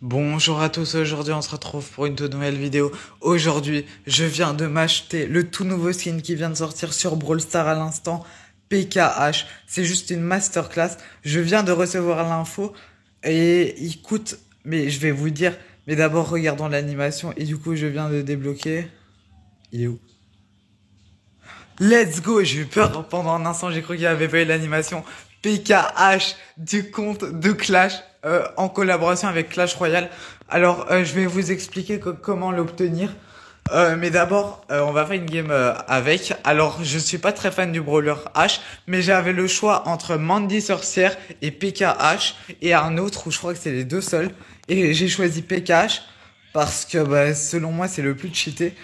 Bonjour à tous, aujourd'hui on se retrouve pour une toute nouvelle vidéo. Aujourd'hui, je viens de m'acheter le tout nouveau skin qui vient de sortir sur Brawl Stars à l'instant, PKH. C'est juste une masterclass. Je viens de recevoir l'info et il coûte, mais je vais vous dire, mais d'abord regardons l'animation et du coup je viens de débloquer. Il est où? Let's go! J'ai eu peur pendant un instant, j'ai cru qu'il avait pas eu l'animation. PKH du compte de Clash en collaboration avec Clash Royale. Alors, je vais vous expliquer comment l'obtenir. Mais d'abord, on va faire une game avec. Alors, je suis pas très fan du brawler H, mais j'avais le choix entre Mandy Sorcière et PKH et un autre où je crois que c'est les deux seuls. Et j'ai choisi PKH parce que bah, selon moi, c'est le plus cheaté.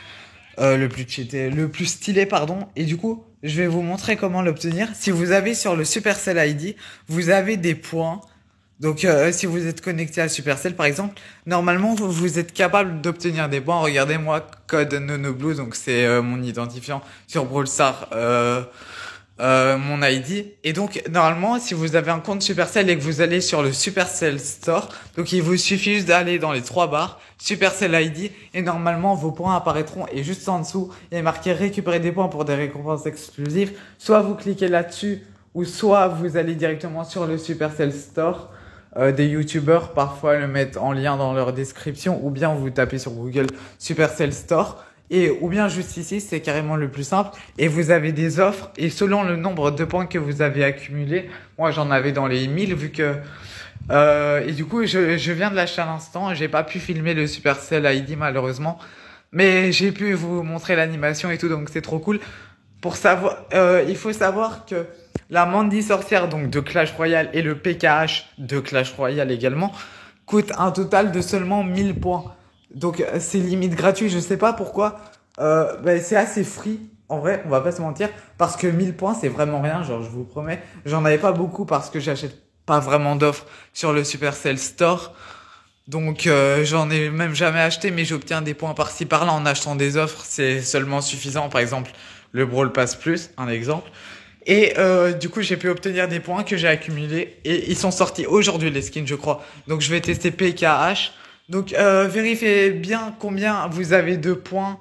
Le plus stylé, pardon. Et du coup, je vais vous montrer comment l'obtenir. Si vous avez sur le Supercell ID, vous avez des points. Donc, si vous êtes connecté à Supercell, par exemple, normalement, vous êtes capable d'obtenir des points. Regardez-moi, code NonoBlue, donc c'est mon identifiant sur Brawl Stars, mon ID. Et donc, normalement, si vous avez un compte Supercell et que vous allez sur le Supercell Store, donc il vous suffit juste d'aller dans les trois barres, Supercell ID, et normalement, vos points apparaîtront. Et juste en dessous, il est marqué récupérer des points pour des récompenses exclusives. Soit vous cliquez là-dessus, ou soit vous allez directement sur le Supercell Store. Des youtubeurs parfois le mettent en lien dans leur description, ou bien vous tapez sur Google Supercell Store. Et ou bien juste ici, c'est carrément le plus simple. Et vous avez des offres. Et selon le nombre de points que vous avez accumulé, moi j'en avais dans les 1000 vu que... et du coup, je viens de l'acheter à l'instant. J'ai pas pu filmer le Supercell ID malheureusement. Mais j'ai pu vous montrer l'animation et tout, donc c'est trop cool. Pour savoir, il faut savoir que la Mandy Sorcière donc de Clash Royale et le PKH de Clash Royale également coûtent un total de seulement 1000 points. Donc c'est limite gratuit, je sais pas pourquoi. C'est assez free, en vrai, on va pas se mentir. Parce que 1000 points, c'est vraiment rien, genre je vous promets. J'en avais pas beaucoup parce que j'achète pas vraiment d'offres sur le Supercell Store. Donc j'en ai même jamais acheté, mais j'obtiens des points par-ci par-là en achetant des offres. C'est seulement suffisant, par exemple le Brawl Pass Plus, un exemple. Et du coup, j'ai pu obtenir des points que j'ai accumulés. Et ils sont sortis aujourd'hui, les skins, je crois. Donc, je vais tester PKH. Donc, vérifiez bien combien vous avez de points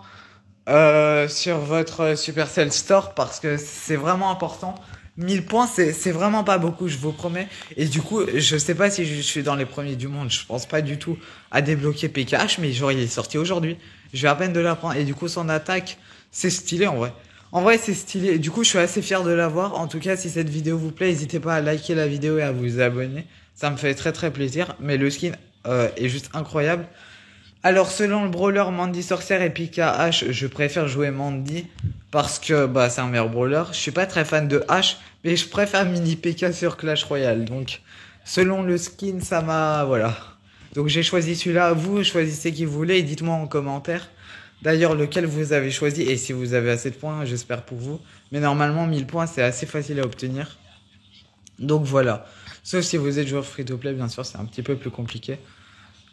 sur votre Supercell Store. Parce que c'est vraiment important. 1000 points, c'est vraiment pas beaucoup, je vous promets. Et du coup, je sais pas si je suis dans les premiers du monde. Je pense pas du tout à débloquer PKH. Mais genre, il est sorti aujourd'hui. Je vais à peine de l'apprendre. Et du coup, son attaque, c'est stylé en vrai. En vrai, c'est stylé. Du coup, je suis assez fier de l'avoir. En tout cas, si cette vidéo vous plaît, n'hésitez pas à liker la vidéo et à vous abonner. Ça me fait très très plaisir. Mais le skin est juste incroyable. Alors, selon le brawler Mandy Sorcière et Pika H, je préfère jouer Mandy parce que bah c'est un meilleur brawler. Je suis pas très fan de H, mais je préfère Mini Pika sur Clash Royale. Donc, selon le skin, ça m'a voilà. Donc j'ai choisi celui-là. Vous choisissez qui vous voulez et dites-moi en commentaire. D'ailleurs, lequel vous avez choisi et si vous avez assez de points, j'espère pour vous. Mais normalement, 1000 points, c'est assez facile à obtenir. Donc voilà. Sauf si vous êtes joueur free-to-play, bien sûr, c'est un petit peu plus compliqué.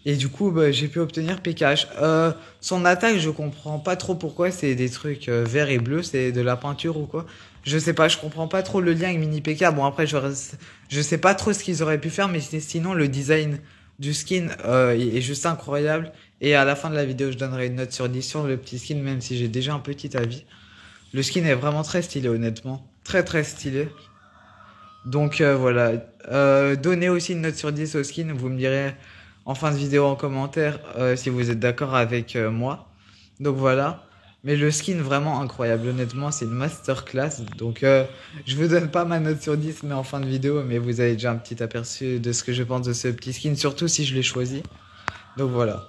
Et du coup, bah, j'ai pu obtenir PKH. Son attaque, je comprends pas trop pourquoi c'est des trucs verts et bleus, c'est de la peinture ou quoi. Je sais pas, je comprends pas trop le lien avec Mini PK. Bon, après, je sais pas trop ce qu'ils auraient pu faire, mais sinon, le design du skin est juste incroyable. Et à la fin de la vidéo, je donnerai une note sur 10 sur le petit skin, même si j'ai déjà un petit avis. Le skin est vraiment très stylé, honnêtement. Très très stylé. Donc voilà. Donnez aussi une note sur 10 au skin, vous me direz en fin de vidéo en commentaire si vous êtes d'accord avec moi. Donc voilà. Mais le skin vraiment incroyable, honnêtement c'est une masterclass. Donc je vous donne pas ma note sur 10 mais en fin de vidéo, mais vous avez déjà un petit aperçu de ce que je pense de ce petit skin, surtout si je l'ai choisi. Donc voilà.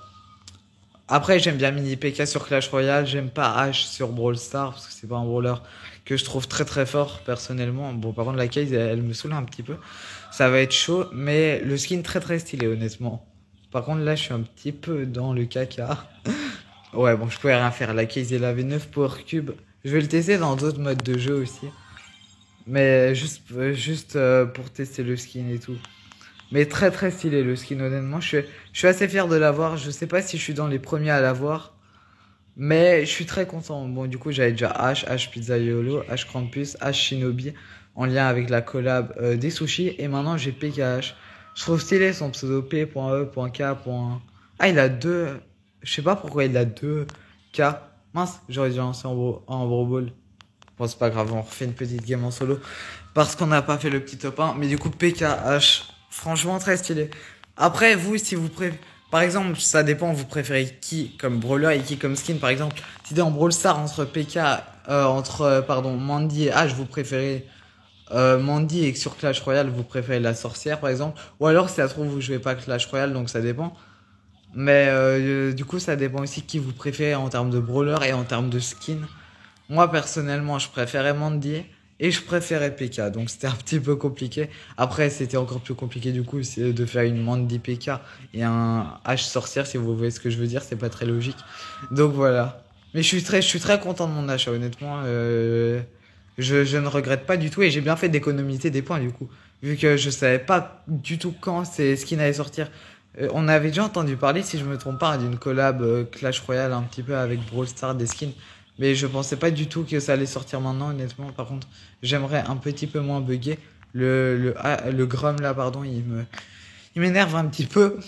Après, j'aime bien Mini PK sur Clash Royale, j'aime pas H sur Brawl Stars parce que c'est pas un brawler que je trouve très très fort personnellement. Bon, par contre, la case elle me saoule un petit peu. Ça va être chaud, mais le skin très très stylé honnêtement. Par contre, là, je suis un petit peu dans le caca. Ouais, bon, je pouvais rien faire. La case elle avait 9 Power Cube. Je vais le tester dans d'autres modes de jeu aussi. Mais juste pour tester le skin et tout. Mais très très stylé le skin, honnêtement. Je suis assez fier de l'avoir. Je sais pas si je suis dans les premiers à l'avoir. Mais je suis très content. Bon, du coup, j'avais déjà H Pizzaiolo, H Krampus, H Shinobi en lien avec la collab des sushis. Et maintenant, j'ai PKH. Je trouve stylé son pseudo P.E.K. Ah, il a deux. Je sais pas pourquoi il a deux K. Mince, j'aurais dû lancer en Brawl Ball. Bon, c'est pas grave, on refait une petite game en solo. Parce qu'on n'a pas fait le petit top 1. Mais du coup, PKH, franchement, très stylé. Après, vous, si vous préférez. Par exemple, ça dépend, vous préférez qui comme brawler et qui comme skin. Par exemple, si t'es en Brawl Star entre Mandy et H, vous préférez Mandy et que sur Clash Royale, vous préférez la sorcière, par exemple. Ou alors, si ça se trouve, vous jouez pas Clash Royale, donc ça dépend. Mais du coup, ça dépend aussi qui vous préférez en termes de brawler et en termes de skin. Moi, personnellement, je préférais Mandy et je préférais PK. Donc, c'était un petit peu compliqué. Après, c'était encore plus compliqué, du coup, c'est de faire une Mandy PK et un H sorcière, si vous voyez ce que je veux dire. C'est pas très logique. Donc, voilà. Mais je suis très content de mon achat, honnêtement. Je ne regrette pas du tout et j'ai bien fait d'économiser des points, du coup. Vu que je savais pas du tout quand ces skins allaient sortir. On avait déjà entendu parler, si je me trompe pas, d'une collab Clash Royale un petit peu avec Brawl Stars des skins. Mais je pensais pas du tout que ça allait sortir maintenant, honnêtement. Par contre, j'aimerais un petit peu moins bugger. Le Grom là, pardon, il m'énerve un petit peu.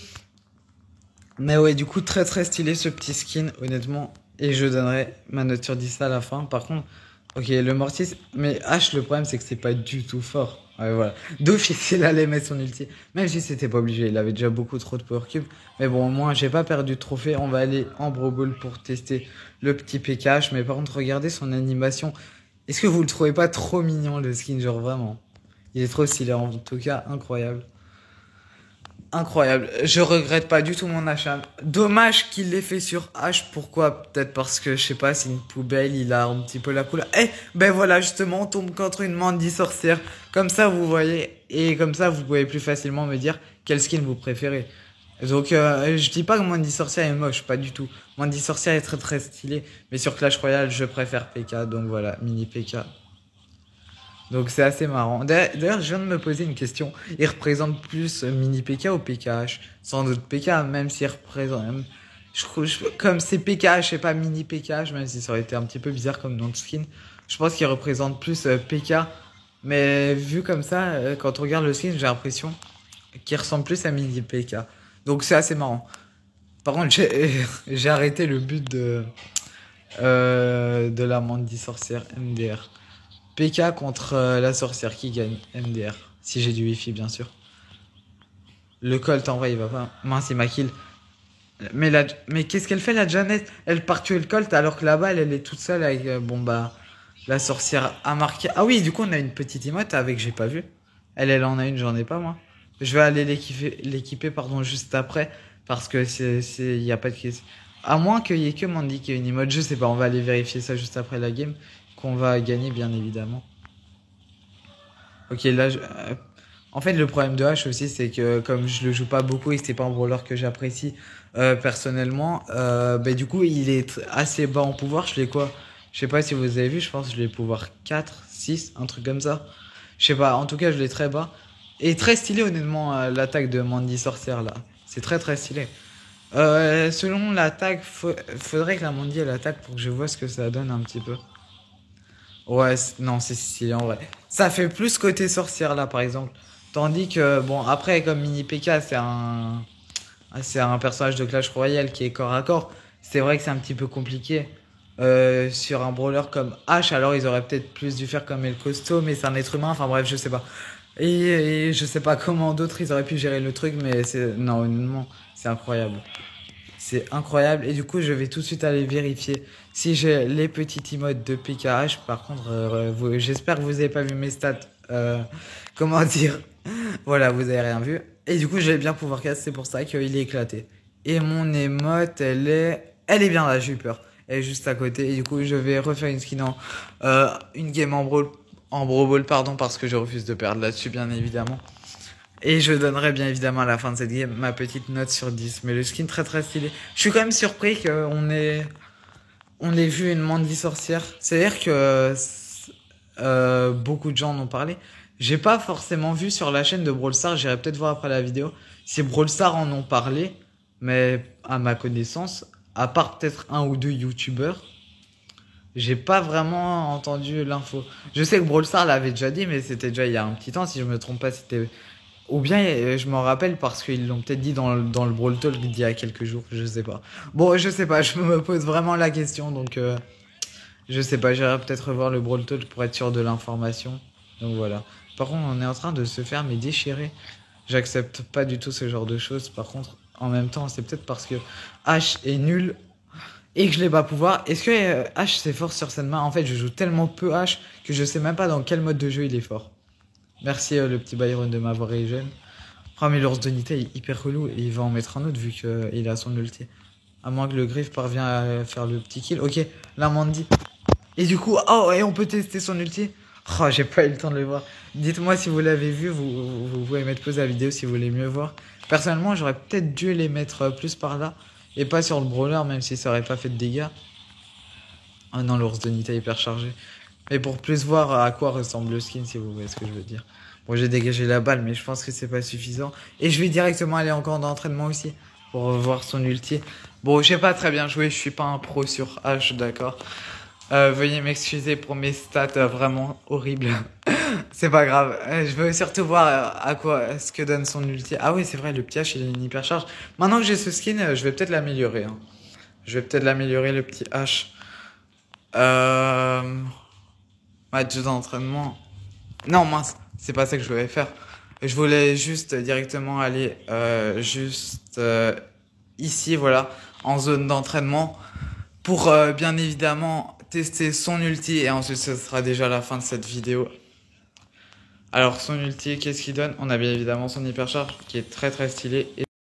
Mais ouais, du coup, très très stylé ce petit skin, honnêtement. Et je donnerai ma note sur 10 à la fin. Par contre, ok, le Mortis. Mais H, le problème, c'est que c'est pas du tout fort. Ouais, voilà. D'office, il allait mettre son ulti. Même si c'était pas obligé, il avait déjà beaucoup trop de power cube. Mais bon, au moins, j'ai pas perdu de trophée. On va aller en Brawl Ball pour tester le petit PKH. Mais par contre, regardez son animation. Est-ce que vous le trouvez pas trop mignon, le skin? Genre vraiment. Il est trop stylé, en tout cas, incroyable. Incroyable. Je regrette pas du tout mon achat. Dommage qu'il l'ait fait sur H. Pourquoi? Peut-être parce que, je sais pas, c'est une poubelle, il a un petit peu la couleur. Eh, ben voilà, justement, on tombe contre une Mandy sorcière. Comme ça, vous voyez. Et comme ça, vous pouvez plus facilement me dire quel skin vous préférez. Donc, je dis pas que Mandy sorcière est moche, pas du tout. Mandy sorcière est très très stylé. Mais sur Clash Royale, je préfère PK. Donc voilà, mini PK. Donc c'est assez marrant. D'ailleurs, je viens de me poser une question. Il représente plus mini PK ou PKH? Sans doute PK, même s'il représente... comme c'est PKH et pas mini PKH, même si ça aurait été un petit peu bizarre comme nom de skin, je pense qu'il représente plus PK. Mais vu comme ça, quand on regarde le skin, j'ai l'impression qu'il ressemble plus à mini PK. Donc c'est assez marrant. Par contre, j'ai arrêté le but de la Mandy sorcière MDR. PK contre la sorcière qui gagne MDR. Si j'ai du wifi, bien sûr. Le Colt, en vrai, il va pas. Mince, il m'a kill. Mais qu'est-ce qu'elle fait, la Janet? Elle part tuer le Colt alors que là-bas, elle est toute seule avec. Bon, bah. La sorcière a marqué. Ah oui, du coup, on a une petite emote avec j'ai pas vu. Elle en a une, j'en ai pas, moi. Je vais aller l'équiper, pardon, juste après. Parce que il y a pas de question. À moins qu'il y ait que Mandy qui ait une emote. Je sais pas, on va aller vérifier ça juste après la game. Qu'on va gagner, bien évidemment. Ok, là, en fait, le problème de H aussi, c'est que comme je le joue pas beaucoup et que c'est pas un brawler que j'apprécie personnellement, bah, du coup, il est assez bas en pouvoir. Je l'ai quoi? Je sais pas si vous avez vu, je pense que je l'ai pouvoir 4, 6, un truc comme ça. Je sais pas, en tout cas, je l'ai très bas. Et très stylé, honnêtement, l'attaque de Mandy Sorcière, là. C'est très très stylé. Selon l'attaque, faudrait que la Mandy elle attaque pour que je vois ce que ça donne un petit peu. Ouais, non, c'est stylé en vrai. Ça fait plus côté sorcière là, par exemple. Tandis que, bon, après, comme Mini PK, c'est un personnage de Clash Royale qui est corps à corps. C'est vrai que c'est un petit peu compliqué. Sur un brawler comme H, alors ils auraient peut-être plus dû faire comme El Costo, mais c'est un être humain, enfin bref, je sais pas. Et je sais pas comment d'autres ils auraient pu gérer le truc, mais c'est, non, honnêtement, c'est incroyable. C'est incroyable. Et du coup, je vais tout de suite aller vérifier si j'ai les petits emotes de PKH. Par contre, j'espère que vous avez pas vu mes stats. Comment dire? Voilà, vous avez rien vu. Et du coup, je vais bien pouvoir casser. C'est pour ça qu'il est éclaté. Et mon emote, elle est bien là. J'ai eu peur. Elle est juste à côté. Et du coup, je vais refaire une skin une game en Brawl Ball, pardon, parce que je refuse de perdre là-dessus, bien évidemment. Et je donnerai bien évidemment à la fin de cette game ma petite note sur 10. Mais le skin très très stylé. Je suis quand même surpris on ait vu une Mandy sorcière. C'est-à-dire que beaucoup de gens en ont parlé. J'ai pas forcément vu sur la chaîne de Brawl Stars. J'irai peut-être voir après la vidéo si Brawl Stars en ont parlé. Mais à ma connaissance, à part peut-être un ou deux youtubeurs, j'ai pas vraiment entendu l'info. Je sais que Brawl Stars l'avait déjà dit, mais c'était déjà il y a un petit temps. Si je me trompe pas, c'était Ou bien je m'en rappelle parce qu'ils l'ont peut-être dit dans le Brawl Talk d'il y a quelques jours, je sais pas. Bon, je sais pas, je me pose vraiment la question, donc je sais pas, j'irai peut-être revoir le Brawl Talk pour être sûr de l'information. Donc voilà. Par contre, on est en train de se faire mais déchirer. J'accepte pas du tout ce genre de choses. Par contre, en même temps, c'est peut-être parce que H est nul et que je l'ai pas pouvoir. Est-ce que H c'est fort sur cette main? En fait, je joue tellement peu H que je sais même pas dans quel mode de jeu il est fort. Merci le petit Byron de m'avoir régène. Oh mais l'ours de Nita est hyper relou et il va en mettre un autre vu qu'il a son ulti. À moins que le Griff parvient à faire le petit kill. Ok, là Mandy. Et du coup, oh et on peut tester son ulti. Oh j'ai pas eu le temps de le voir. Dites-moi si vous l'avez vu, vous pouvez mettre pause à la vidéo si vous voulez mieux voir. Personnellement j'aurais peut-être dû les mettre plus par là. Et pas sur le brawler même si ça aurait pas fait de dégâts. Oh non l'ours de Nita est hyper chargé. Mais pour plus voir à quoi ressemble le skin, si vous voyez ce que je veux dire. Bon, j'ai dégagé la balle, mais je pense que c'est pas suffisant. Et je vais directement aller en camp d'entraînement aussi, pour voir son ulti. Bon, je sais pas très bien jouer, je suis pas un pro sur H, d'accord. Veuillez m'excuser pour mes stats vraiment horribles. C'est pas grave. Je veux surtout voir à quoi ce que donne son ulti. Ah oui, c'est vrai, le petit H, il a une hyper charge. Maintenant que j'ai ce skin, je vais peut-être l'améliorer. Hein. Je vais peut-être l'améliorer, le petit H. Match d'entraînement. Non, mince, c'est pas ça que je voulais faire. Je voulais juste directement aller ici, voilà, en zone d'entraînement, pour bien évidemment tester son ulti, et ensuite ce sera déjà la fin de cette vidéo. Alors son ulti, qu'est-ce qu'il donne? On a bien évidemment son hypercharge, qui est très très stylé.